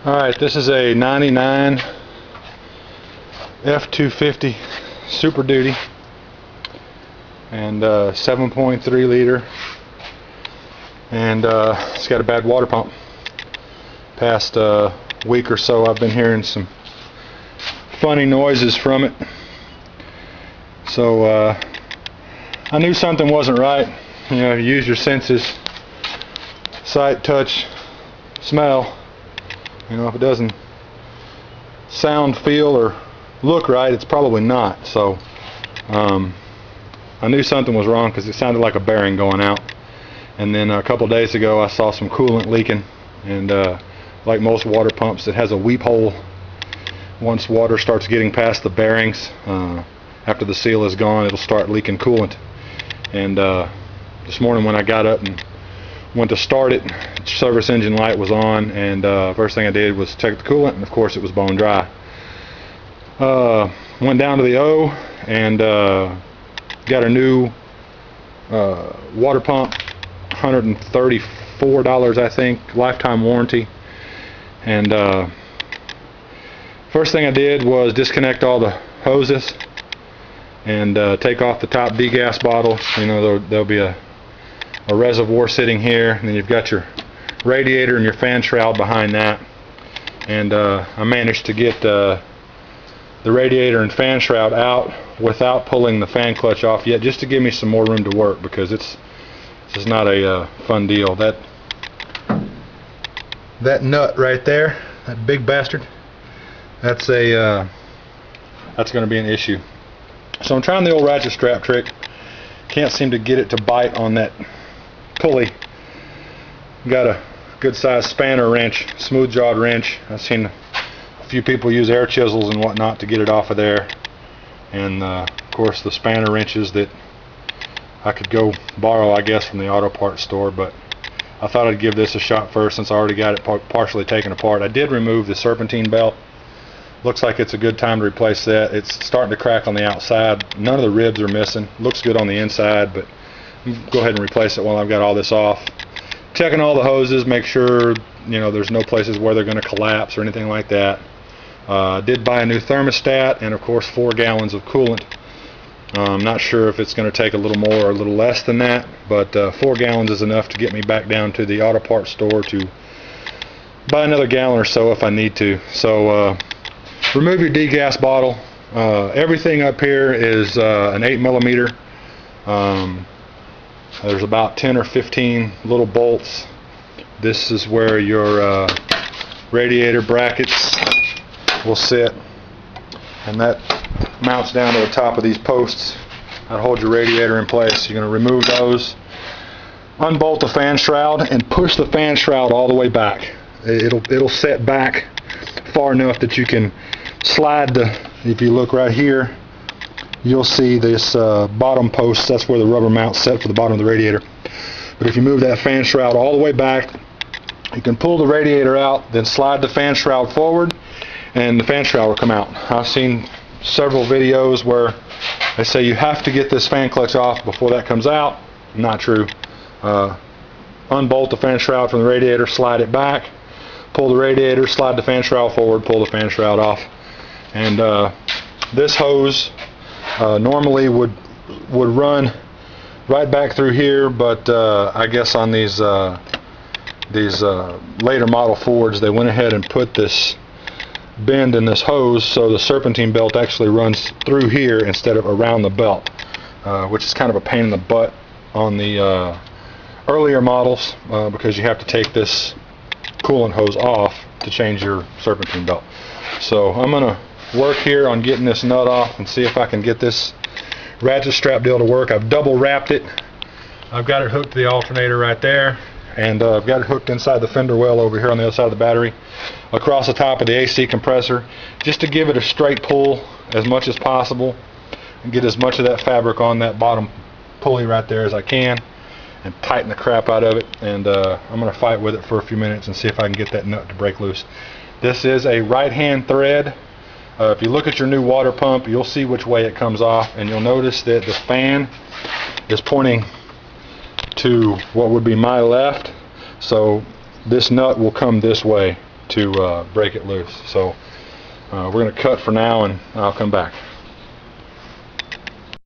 Alright, this is a 99 F250 Super Duty and 7.3 liter, and it's got a bad water pump. Past week or so I've been hearing some funny noises from it, so I knew something wasn't right. You know, you use your senses, sight, touch, smell. You know, if it doesn't sound, feel, or look right, it's probably not. So I knew something was wrong because it sounded like a bearing going out. And then a couple days ago I saw some coolant leaking, and like most water pumps, it has a weep hole. Once water starts getting past the bearings, after the seal is gone, it'll start leaking coolant. And this morning when I got up and went to start it, service engine light was on, and first thing I did was check the coolant, and of course it was bone dry. Went down to the O and got a new water pump, $134 I think, lifetime warranty. And first thing I did was disconnect all the hoses and take off the top degas bottle. You know, there'll be a reservoir sitting here, and then you've got your radiator and your fan shroud behind that. And I managed to get the radiator and fan shroud out without pulling the fan clutch off yet, just to give me some more room to work, because it's just not a fun deal. That nut right there, that big bastard, that's going to be an issue. So I'm trying the old ratchet strap trick. Can't seem to get it to bite on that pulley. Got a good sized spanner wrench, smooth jawed wrench. I've seen a few people use air chisels and whatnot to get it off of there, and of course the spanner wrenches that I could go borrow, I guess, from the auto parts store, but I thought I'd give this a shot first since I already got it partially taken apart. I did remove the serpentine belt. Looks like it's a good time to replace that. It's starting to crack on the outside. None of the ribs are missing. Looks good on the inside, but go ahead and replace it while I've got all this off. Checking all the hoses, make sure, you know, there's no places where they're going to collapse or anything like that. Did buy a new thermostat and of course 4 gallons of coolant. I'm not sure if it's going to take a little more or a little less than that, but 4 gallons is enough to get me back down to the auto parts store to buy another gallon or so if I need to. So remove your degas bottle. Everything up here is an 8mm. There's about 10 or 15 little bolts. This is where your radiator brackets will sit, and that mounts down to the top of these posts that hold your radiator in place. You're going to remove those, unbolt the fan shroud, and push the fan shroud all the way back. It'll set back far enough that you can slide if you look right here, you'll see this bottom post. That's where the rubber mount's set for the bottom of the radiator. But if you move that fan shroud all the way back, you can pull the radiator out, then slide the fan shroud forward, and the fan shroud will come out. I've seen several videos where they say you have to get this fan clutch off before that comes out. Not true. Unbolt the fan shroud from the radiator, slide it back, pull the radiator, slide the fan shroud forward, pull the fan shroud off. And this hose normally would run right back through here, but I guess on these later model Fords, they went ahead and put this bend in this hose so the serpentine belt actually runs through here instead of around the belt, which is kind of a pain in the butt on the earlier models, because you have to take this coolant hose off to change your serpentine belt. So I'm going to work here on getting this nut off and see if I can get this ratchet strap deal to work. I've double wrapped it. I've got it hooked to the alternator right there, and I've got it hooked inside the fender well over here on the other side of the battery, across the top of the AC compressor, just to give it a straight pull as much as possible and get as much of that fabric on that bottom pulley right there as I can, and tighten the crap out of it. And I'm going to fight with it for a few minutes and see if I can get that nut to break loose. This is a right hand thread. If you look at your new water pump, you'll see which way it comes off, and you'll notice that the fan is pointing to what would be my left, so this nut will come this way. to break it loose. So we're going to cut for now, and I'll come back.